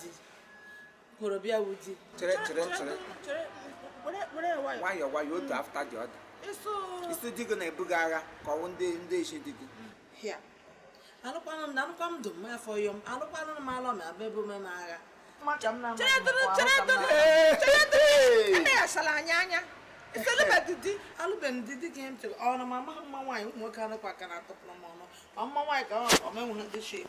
di korobịa wudi chere nwayọọ otu afta dị ọda isi di gị na-ebuga agha ka ọwụ ndị isi di gị hịa alụkwanụ m na alụkwa m dum m afọ yọm alụkwanụ m alọ ma abịa m agha asala anya alụbeghị m di ka m chere ọ na ma mma nwaanyị nwoke anụkwa ka na-atọpụrụ m ọnụ ma mma nwaanyị ka ọ menwe ndị shape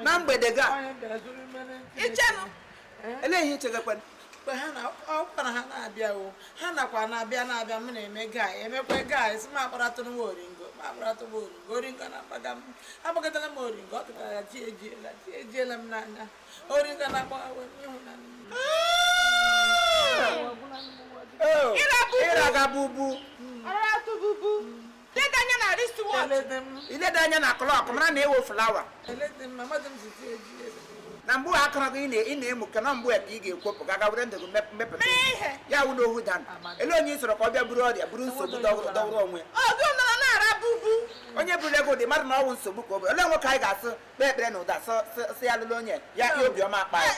na mgbede ga ichenụ elee ihe ichegakwa mgbe ọkwara ha na-abịa o ha nakwa na-abịa m na-eme gai emekwa gai si m akparatụrụ m oringo na-akpagatara m oringo ọ tụtara ya ejiela m n'anya oringo na-akpaghawe ịraga bubu ileda anya na klọk mara na ewo flawa na mgbe akọrọ gị ị na-emuke na mgbe ka ị ga-ekwopụ ga were ndụ gị mmepụta ya wụ n'ohu dan ele onye sọrọ ka ọ bịa buru ọrịa buru nsogbu dọwụrụ onwe onye buru ego dị mmadụ na ọnwụ nsogbu ka ole nwoke anyị ga-asụ kpee ekpere na ụda sị ya lụrụ onye ya obiọma akpa ya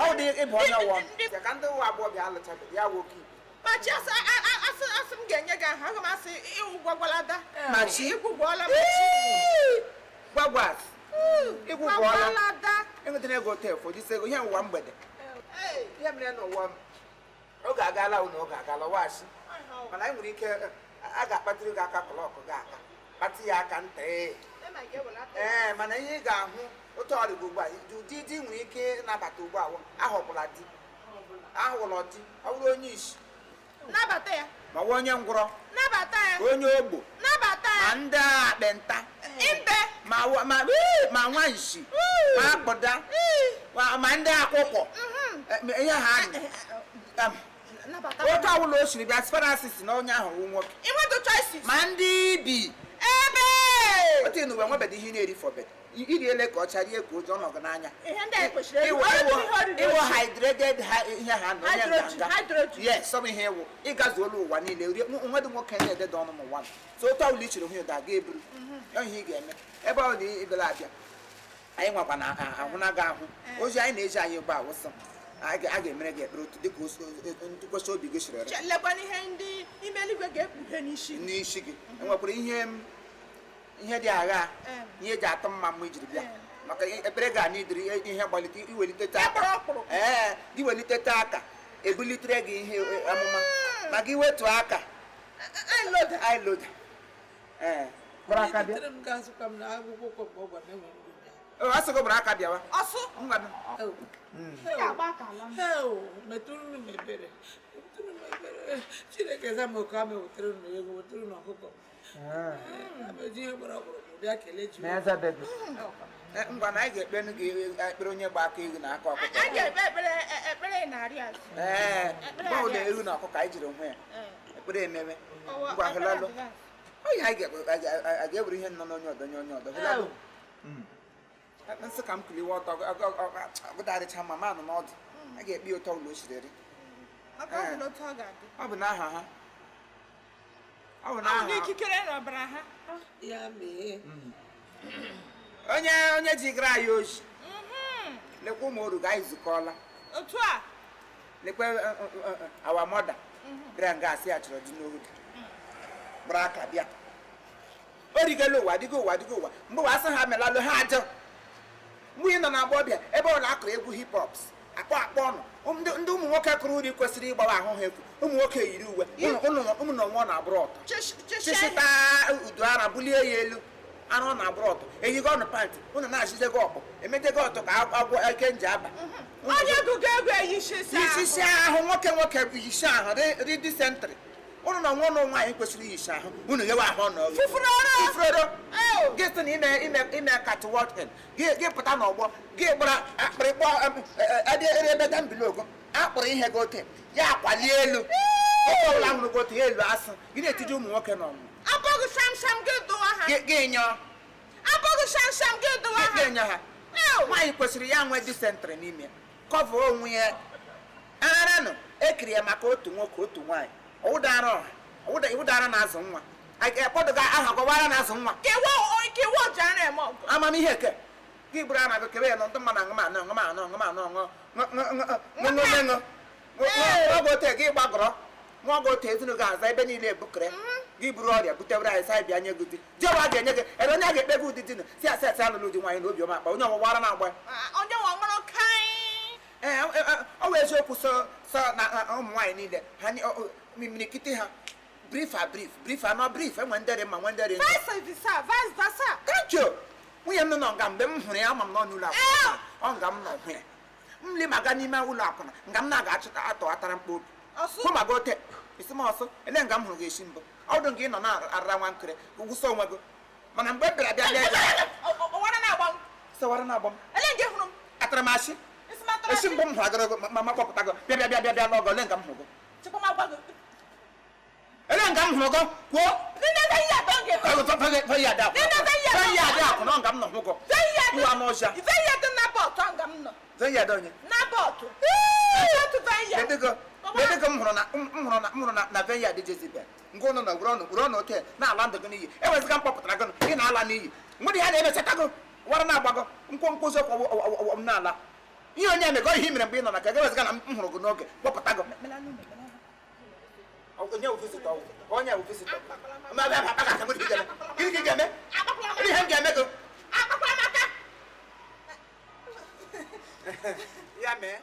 ọ dị ịbụ onye ọwụwa ka ndị ụwa abụọ bịa alụchabeghị ya nwoke machi asị m ga-enye gị ahụ aga m asị ịgwagwalada machi ịgwụgwọla gwagwas ịgwụgwọla enwetara ego tefu jisi ego ihe ụwa mgbede ihe mere n'ụwa m oge agaala ụna oge agala waghachi mana anyị nwere ike a ga-akpatịrị gị aka klọkụ gị aka kpatị ya aka nta mana ihe ị ga-ahụ otu ọrịa ugbu a ụdị di nwere ike ịnabata ugbu a ahọpụla di ahụlọ di ọ bụrụ onye isi nabata ya ma nwa onye ngwụrọ nabata ya onye ogbo nabata ya ma ndị akpenta imbe ma nwanshi ma akpụda ma ndị akwụkwọ ihe ha otu ọbụla o siri bịa sparasis na onye ahụ nwoke ma ndị ibi ebe otu inuwe nwebede ihe na-erifọbede iriele ka ọcha rie ka ụjọ ọnọgụ n'anya ịwụ hydrated ihe ha nọ onye nganga yes ọ bụ ihe ịwụ ịgazuola ụwa niile nwedị nwoke na-ededa ọnụ n'ụwa so otu ọbụla i chere hụ ụda ga eburu ihe ị ga-eme ebe ọ dị ibela abịa anyị nwakwa na ahụnaghị ahụ ozi anyị na-eji anyị gba awụsọ a ga-emere gị ekpere otu dịka ntụkwasị obi gị chịrị n'isi gị enwekwara ihe dị agha ihe eji atụ mma mma ijiri bịa maka ekpere ga na idiri ihe gbalite iweliteta aka iweliteta aka ebulitere gị ihe amụma maka iwetu aka anyị asịgo bụrụ aka bịawa Chineke za m oke ama wetara unu ego wetara unu ọkụkọ ngwa na anyị ga-ekpe ekpere onye gba aka ewu na aka ọkụkọ ụda ewu na ọkụkọ anyị jiri onwe ya ekpere emewe ngwa hụlalụ oyi anyị ga-ewere ihe nọ n'onye ọdọ nye onye ọdọ hụlalụ nsị ka m kuliwe ọtọ ọgụdarịcha ma manụ n'ọdụ a ga-ekpe ụtọ ụlọ osiriri ọ bụ n'aha ha ọ bụ n'aha ikikere n'ọbara ha ya mee onye jigara anyị oji lekwa ụmụ oru ga anyị zukọọla otu a lekwe awa mọda bịara nga asị ya chọrọ dị n'ohu gbara aka bịa o rigolo ụwa dịgo ụwa mgbe wa asị ha melalụ ha ajọ mgbe ị nọ na agbọbịa ebe ọ na-akụrụ egwu hip hops akpọ ọnụ ndị ụmụ nwoke kụrụ uri kwesịrị ịgbawa ahụ ha ekwu ụmụ nwoke yiri uwe ụmụ na onwe na-abụrụ ọtọ chịchịta udu ara bulie ya elu anụ ọ na-abụrụ ọtọ eyigo ọnụ pantị ụnụ na-achịze gị ọkpọ emetego ọtọ ka agwọ ike nje aba onye gụgo egwu eyisisi ahụ nwoke bụ iyisi ahụ dị disentri ụnụ na nwa ụlọ nwaanyị kwesịrị iyisi ahụ ụnụ yewe ahụ ọnụ fufuroro gị sị na ime katwọtin gị pụta n'ọgbọ gị gbara akpịrịkpọ ebe dambilogo akpụrụ ihe gị ote ya akwali elu oke ọbụla hụrụ gị ote ya elu asụ gị na-etiji ụmụ nwoke n'ọnwụ gị nyọ ha nwaanyị kwesịrị ya nwee disentri n'ime kọva onwe ya aranụ ekiri ya maka otu nwoke otu nwaanyị ụdara na-azụ nwa ekpọdụga aha gwawara na-azụ nwa amamihe ke gị bụrụ a na-agụ kebe ya nọ ntụ mmanụ aṅụmanụ ọgụ ote gị gbagọrọ nwa ọgụ ote ezinụlọ ga-aza ebe niile ebukere gị buru ọrịa butebere anyị sa bịa nye gị di jewa a ga-enye gị ebe onye a ga-ekpe gị ụdị di na si asị alụlụ di nwaanyị na obiọma akpa onye ọgbụgba ara na-agba ee ọ wee eziokwu so na ụmụ nwaanyị niile ha mirikiti ha brief anọ brief enwe ndịrị ma nwe ndịrị thank you nwunye m nọ nga mgbe m hụrụ ya ama m nọ n'ụlọ akwụkwọ ọ nga m nọ hụ ya m le maga n'ime ụlọ akwụna nga m na-aga atọ atara mkpa obi hụ maga ote isi m ọsọ ele nga m hụrụ gị esi mbụ ọdụ gị nọ na-arara nwa nkịrị gwụsọ onwe gị mana mgbe m bịara bịa sewara na-agba m atara m asị esi mbụ m hụ agara ma kpọpụta gị bịa n'ọgọ ele nga m hụrụ gị ele nga m hụrụ gị kwuo nga m nọ hụ gị nwa n'ọzịa Zenya donye. Nabotu. Ledego m hụrụ na venya dị Jezebel. Ngono na gwụrụ n'ote na-ala ndụ gị n'iyi. Eweziga mkpọpụtara gị ị na-ala n'iyi. Nwere ihe na-emechata gị wara na-agbago nkwonkwo ụzọ m na-ala. Ihe onye emego ihe mere mgbe ị nọ na ka eweziga na m hụrụ gị n'oge kpọpụta gị. Onye wụ visitọ. Gịnị ga-eme? Ihe m ga-eme gị. Ya mee.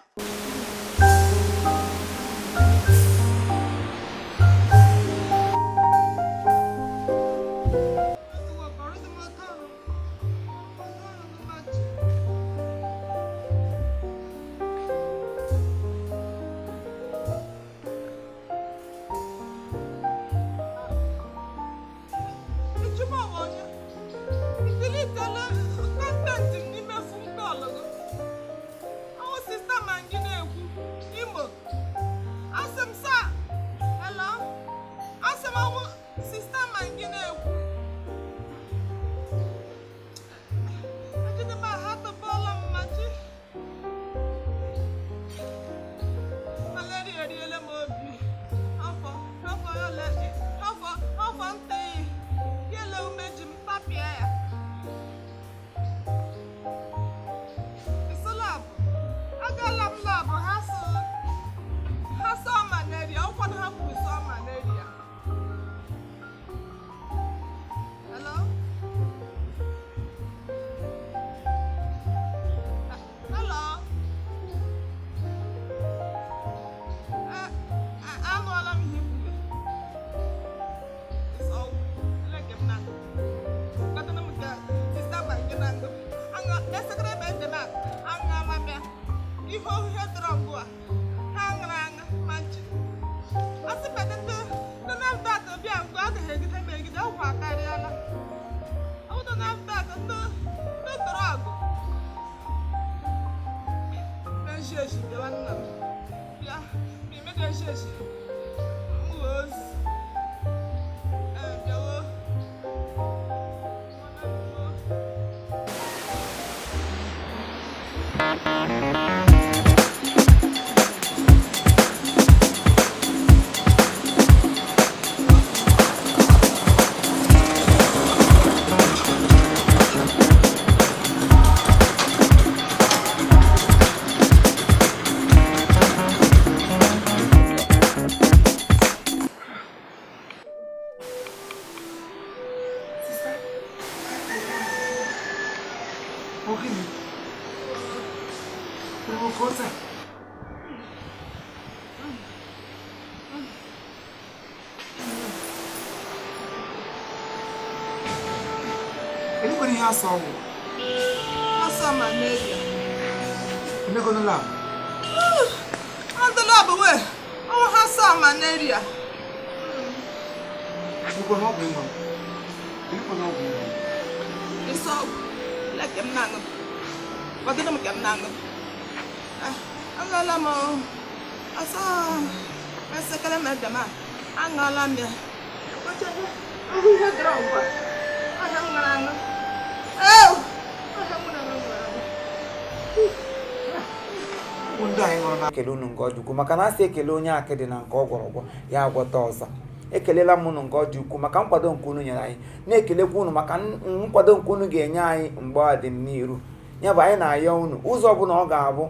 Asa malaria. Ine go no lab. On the lab we. Oh, hasa malaria. Go no go no. Go no go. It's all like em nang. What did em nang? Angala mo. Asa. Asa kala madama. Angala me. What did you have wrong? Angala. Oh! Ndị anyị nwụrụ na-ekele unu nke ọjụkwu maka na asị ekele onye akịdị na nke ọ gwọrọ ọgwọ ya agwọta ọzọ. Ekelela m unu nke ọjụkwu maka nkwado nke unu nyere anyị, na-ekelekwa unu maka nkwado nke unu ga-enye anyị mgbe ọ dị n'iru. ya bụ anyị na-ayọ unu ụzọ ọbụla ọ ga-abụ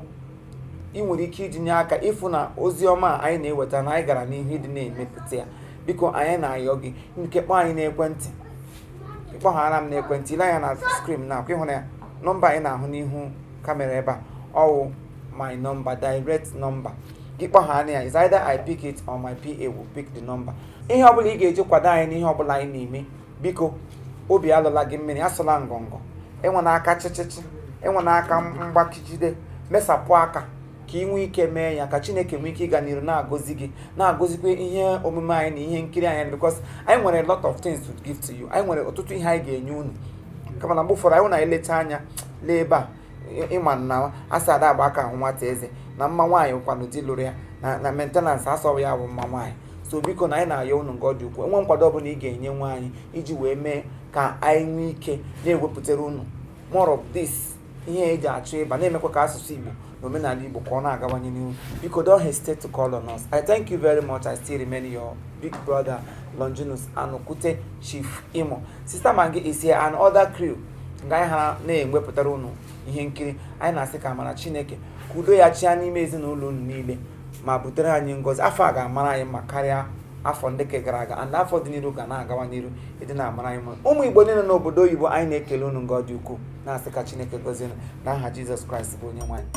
ị nwere ike ijinye aka ịfụ na ozi ọma anyị na-eweta na anyị gara n'ihu ịdị na-emepụta ya. Biko anyị na-ayọ gị nke kpọọ anyị n'ekwentị, ịkpọghara m n'ekwentị ile anya na skrin na ịhụ na ya nọmba anyị na-ahụ n'ihu kamera ebe a ọwụ my number, direct number. Gị kpọghara ya is either I pick it or my PA will pick the number. Ihe ọbụla ị ga-eji kwado anyị n'ihe ọbụla anyị na-eme, biko obi alụla gị mmiri, asụla ngọngọ, enwe n'aka chịchịchị, enwe n'aka mgbakijide, mesapụ aka ka ị nwee ike mee ya, ka Chineke nwee ike ịga n'iru na-agọzi gị, na-agọzikwa ihe omume anyị na ihe nkiri anyị, because anyị nwere a lot of things to give to you. Anyị nwere ọtụtụ ihe anyị ga-enye unu, kama na mgbe ụfọdụ anyị na-eleta anya lee ebe a ịma na asị ada agba aka ahụ nwata eze na mma nwaanyị kwanụ di lụrụ ya na maintenance asọ ya bụ mma nwaanyị. So biko na anyị na-ayọ unu nke ọ dị ukwuu, enwe nkwado ọbụla ị ga-enye nwaanyị iji wee mee ka anyị nwee ike na-ewepụtara unu more of this ihe eji achọ ịba, na-emekwa ka asụsụ Igbo na omenala Igbo ka ọ na-agawanye n'ihu. Biko don't hesitate to call on us. I thank you very much. I still remain your big brother Longinus Anukute Chief Imo. Sister Mangi is here and other crew nga anyị ha na-enwepụtara unu ihe nkiri. Anyị na-asị ka amara Chineke ka udo ya chia n'ime ezinụlọ unu niile ma butere anyị ngọzi. Afọ a ga-amara anyị ma karịa afọ ndị ke gara aga, and afọ dị n'iru ga na-agawa n'iru ịdị na-amara anyị mma. Ụmụ Igbo niile n'obodo oyibo anyị na-ekele unu nke ọ dị ukwuu, na-asị ka Chineke gọzie unu n'aha Jizọs Kraịst bụ onye nwaanyị.